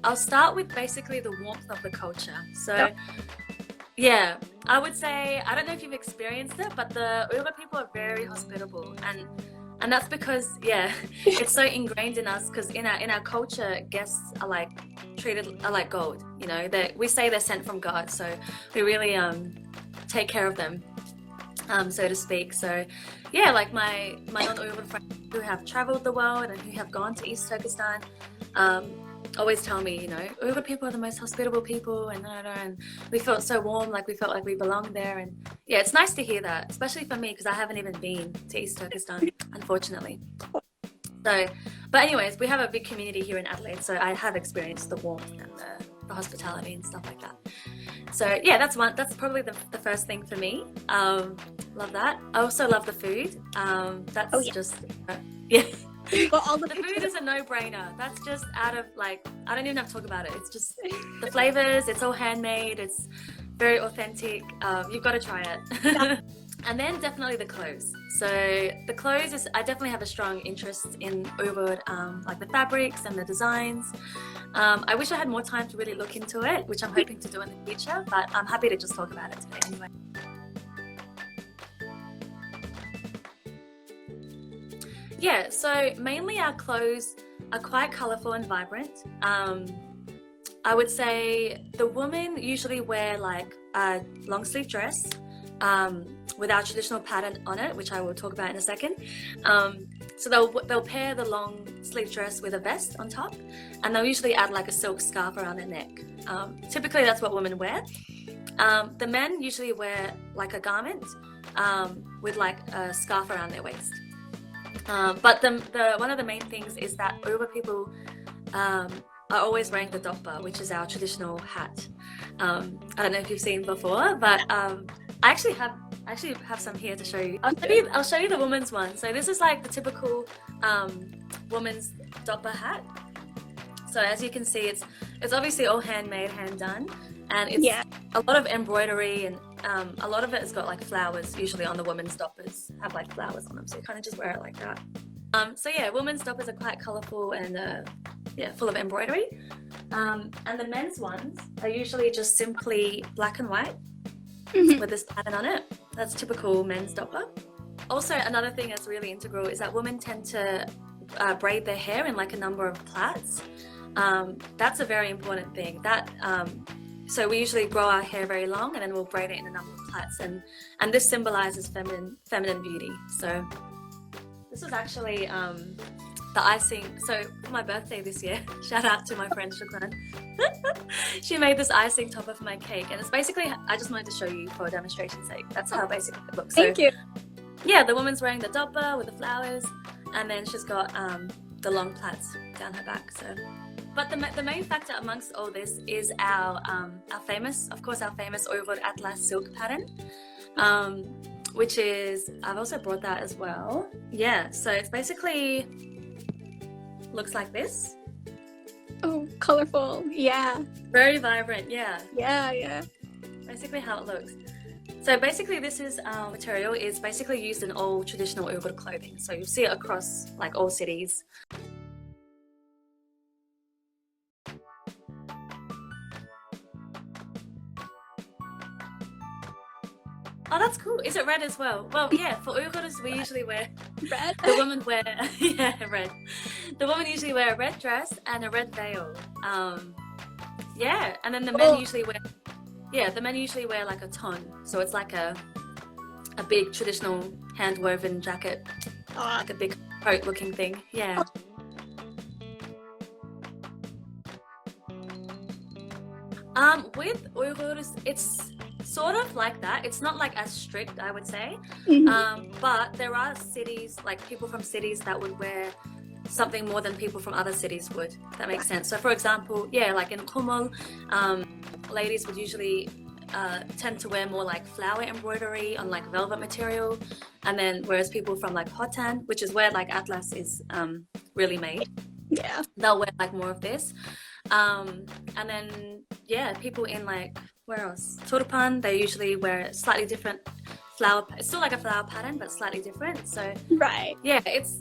I'll start with basically the warmth of the culture. So yeah, I would say, I don't know if you've experienced it, but the Uyghur people are very hospitable, and that's because, yeah, it's so ingrained in us, because in our culture, guests are like treated are like gold, you know, that we say they're sent from God, so we really take care of them, so to speak. So yeah, like my non-Uyghur friends who have traveled the world and who have gone to East Turkestan, always tell me, you know, Uyghur people are the most hospitable people, and we felt so warm, like we felt like we belonged there. And yeah, it's nice to hear that, especially for me, because I haven't even been to East Turkestan, unfortunately. So, but anyways, we have a big community here in Adelaide, so I have experienced the warmth and the hospitality and stuff like that. So yeah, that's probably the first thing for me. Love that. I also love the food. That's just yeah. Well, all The food is a no-brainer. That's just out of, like, I don't even have to talk about it. It's just the flavors. It's all handmade. It's very authentic. You've got to try it. And then definitely the clothes. So the clothes is, I definitely have a strong interest in Uyghur, like the fabrics and the designs. I wish I had more time to really look into it, which I'm hoping to do in the future, but I'm happy to just talk about it today anyway. Yeah, so mainly our clothes are quite colourful and vibrant. I would say the women usually wear like a long sleeve dress with our traditional pattern on it, which I will talk about in a second. So they'll pair the long sleeve dress with a vest on top, and they'll usually add like a silk scarf around their neck. Typically that's what women wear. The men usually wear like a garment with like a scarf around their waist. But the one of the main things is that Uyghur people are always wearing the doppa, which is our traditional hat. I don't know if you've seen before, but I actually have some here to show you. I'll show you the woman's one. So this is like the typical woman's doppa hat. So as you can see, it's obviously all handmade, hand done, and it's a lot of embroidery, and a lot of it has got like flowers. Usually on the women's doppas have like flowers on them, so you kind of just wear it like that. So yeah, women's doppas are quite colourful and full of embroidery. And the men's ones are usually just simply black and white with this pattern on it. That's typical men's doppa. Also, another thing that's really integral is that women tend to braid their hair in like a number of plaits. That's a very important thing. So we usually grow our hair very long, and then we'll braid it in a number of plaits, and this symbolizes feminine beauty. So this was actually the icing. So for my birthday this year, shout out to my friend Shukran. She made this icing topper for my cake, and it's basically, I just wanted to show you for a demonstration's sake. That's how basically it looks. Thank you. Yeah, the woman's wearing the doppa with the flowers, and then she's got the long plaits down her back. So. But the main factor amongst all this is our famous Uyghur Atlas silk pattern, which is, I've also brought that as well. Yeah, so it's basically looks like this. Oh, colorful. Yeah. Very vibrant. Yeah. Yeah. Basically how it looks. So basically this is material is basically used in all traditional Uyghur clothing. So you'll see it across like all cities. Oh, that's cool. Is it red as well? Well, yeah, for Uyghurs, we usually wear red. The women wear, red. The women usually wear a red dress and a red veil. And then the men usually wear like a ton. So it's like a big traditional hand-woven jacket, like a big coat-looking thing. Yeah. With Uyghurs, it's sort of like that. It's not like as strict, I would say. But there are cities, like people from cities that would wear something more than people from other cities would. If that makes sense. So for example, like in Kumal, ladies would usually tend to wear more like flower embroidery on like velvet material, and then whereas people from like Hotan, which is where like Atlas is really made, they'll wear like more of this. And then people in like, where else? Turpan, they usually wear slightly different flower. It's still like a flower pattern, but slightly different. So it's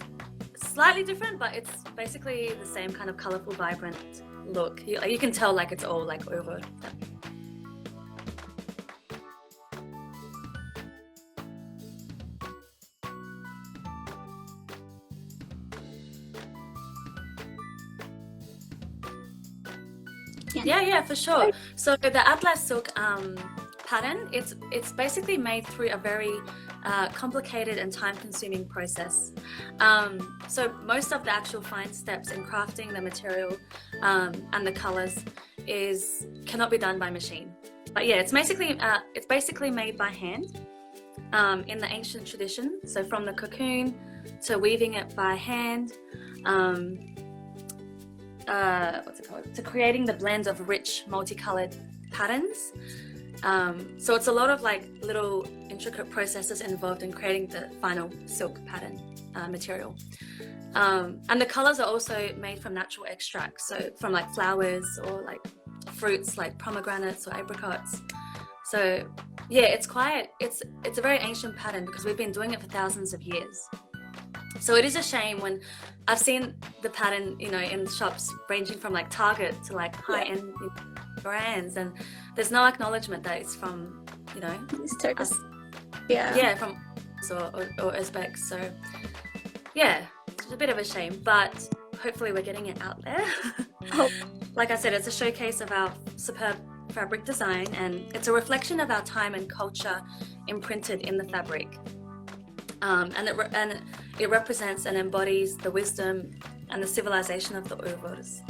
slightly different, but it's basically the same kind of colorful, vibrant look. You can tell like it's all like Uyghur. Yeah, for sure. So the Atlas silk pattern, it's basically made through a very complicated and time-consuming process. So most of the actual fine steps in crafting the material and the colors cannot be done by machine. But yeah, it's basically made by hand in the ancient tradition. So from the cocoon to weaving it by hand. To creating the blend of rich multicolored patterns. So it's a lot of like little intricate processes involved in creating the final silk pattern material. And the colors are also made from natural extracts, so from like flowers or like fruits like pomegranates or apricots. So yeah, it's a very ancient pattern because we've been doing it for thousands of years. So it is a shame when I've seen the pattern, in shops ranging from like Target to like high-end brands, and there's no acknowledgement that it's from, Turkish. From or Uzbeks. So yeah, it's a bit of a shame, but hopefully we're getting it out there. Like I said, it's a showcase of our superb fabric design, and it's a reflection of our time and culture imprinted in the fabric. And it represents and embodies the wisdom and the civilization of the Uyghurs.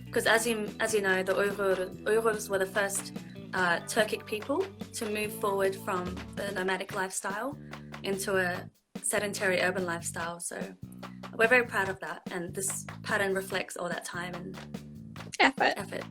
Because as you know, the Uyghurs were the first Turkic people to move forward from the nomadic lifestyle into a sedentary urban lifestyle. So we're very proud of that, and this pattern reflects all that time and effort.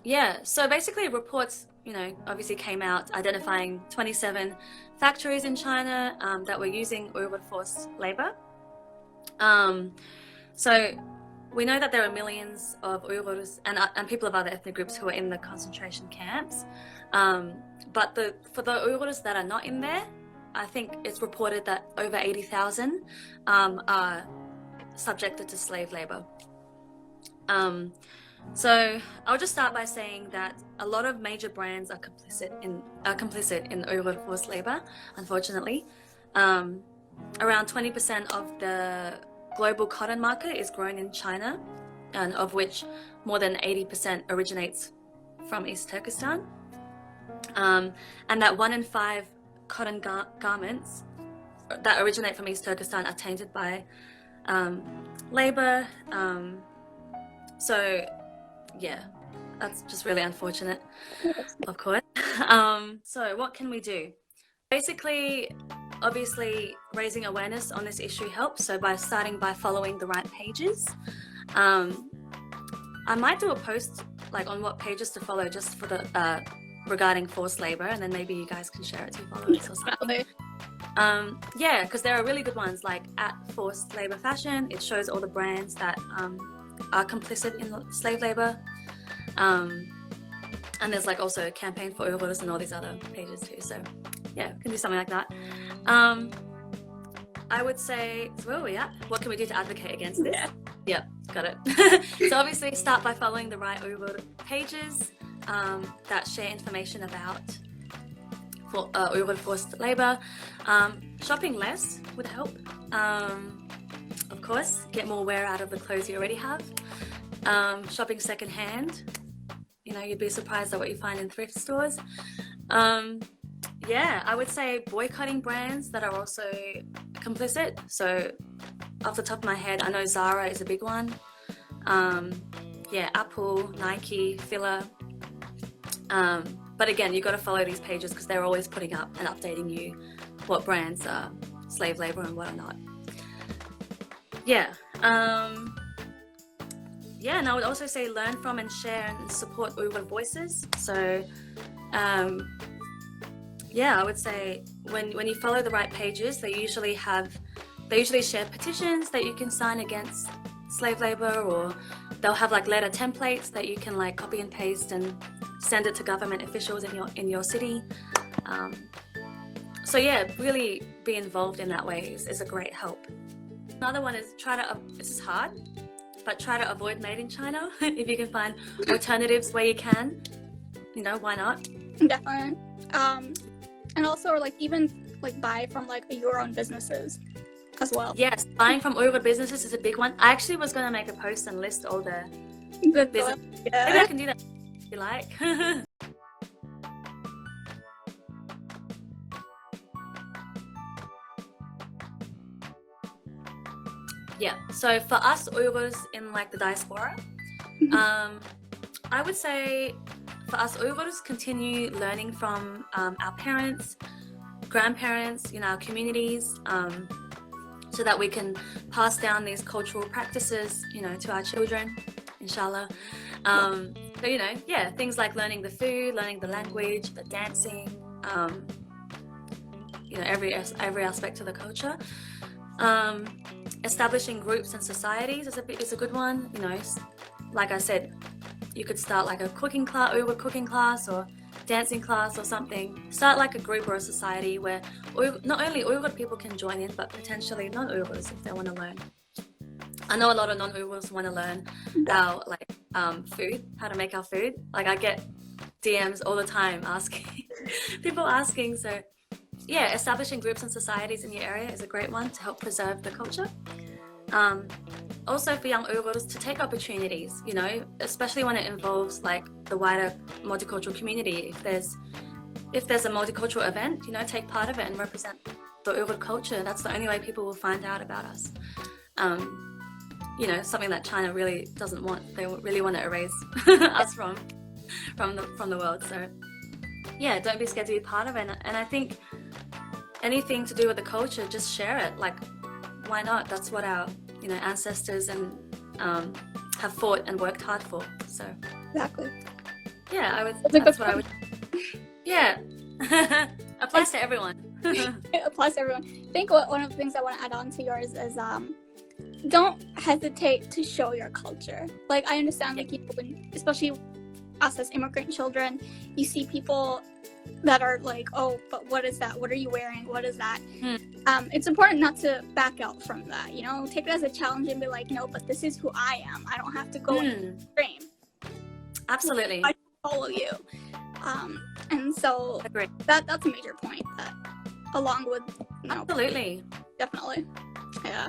Yeah, so basically reports, obviously came out identifying 27 factories in China that were using Uyghur forced labor. So we know that there are millions of Uyghurs and people of other ethnic groups who are in the concentration camps. But for the Uyghurs that are not in there, I think it's reported that over 80,000 are subjected to slave labor. So I'll just start by saying that a lot of major brands are complicit in Uyghur forced labor, unfortunately. Around 20% of the global cotton market is grown in China, and of which more than 80% originates from East Turkestan. And that 1 in 5 cotton garments that originate from East Turkestan are tainted by labor. So yeah, that's just really unfortunate, of course. So what can we do? Basically, obviously, raising awareness on this issue helps. So by following the right pages. I might do a post like on what pages to follow just for the regarding forced labor, and then maybe you guys can share it to your followers or something. Yeah, because there are really good ones like at Forced Labor Fashion. It shows all the brands that are complicit in slave labor, and there's like also a campaign for Uyghurs and all these other pages too. So yeah, can do something like that. I would say, so where are we at? What can we do to advocate against this? Yeah, got it. So obviously start by following the right Uyghur pages that share information about Uyghur forced labor. Shopping less would help. Of course, get more wear out of the clothes you already have. Shopping secondhand, you'd be surprised at what you find in thrift stores. Yeah, I would say boycotting brands that are also complicit. So off the top of my head, I know Zara is a big one. Yeah, Apple, Nike, Fila. But again, you've got to follow these pages because they're always putting up and updating you what brands are slave labor and what are not. Yeah. Yeah, and I would also say learn from and share and support Uyghur voices. So yeah, I would say when you follow the right pages, they usually share petitions that you can sign against slave labor, or they'll have like letter templates that you can like copy and paste and send it to government officials in your city. So yeah, really be involved in that way is a great help. Another one is this is hard, but try to avoid made in China. If you can find alternatives where you can, why not? Definitely. And also like even like buy from like your own businesses as well. Yes, buying from Uyghur businesses is a big one. I actually was going to make a post and list all the businesses. Yeah. Maybe I can do that if you like. Yeah, so for us Uyghurs in like the diaspora, I would say for us Uyghurs, continue learning from our parents, grandparents, our communities, so that we can pass down these cultural practices, to our children, inshallah. So, things like learning the food, learning the language, the dancing, every aspect of the culture. Establishing groups and societies is a good one. Like I said, you could start like a Uyghur cooking class or dancing class or something. Start like a group or a society where not only Uyghur people can join in, but potentially non-Uyghurs if they want to learn. I know a lot of non-Uyghurs want to learn our food, how to make our food. Like I get DMs all the time people asking. So yeah, establishing groups and societies in your area is a great one to help preserve the culture. Also for young Uyghurs to take opportunities, especially when it involves like the wider multicultural community. If there's a multicultural event, take part of it and represent the Uyghur culture. That's the only way people will find out about us. Something that China really doesn't want. They really want to erase us from the world. So yeah, don't be scared to be part of it. And I think anything to do with the culture, just share it. Like, why not? That's what our ancestors and have fought and worked hard for. So Exactly. yeah, that's what I would. Yeah, applies to everyone. It applies to everyone. I think one of the things I want to add on to yours is don't hesitate to show your culture. Like I understand, like especially us as immigrant children, you see people that are like, oh, but what is that? What are you wearing? What is that? It's important not to back out from that. Take it as a challenge and be like, no, but this is who I am. I don't have to go in the stream. Absolutely. I follow you. And so that's a major point that along with absolutely definitely. Yeah.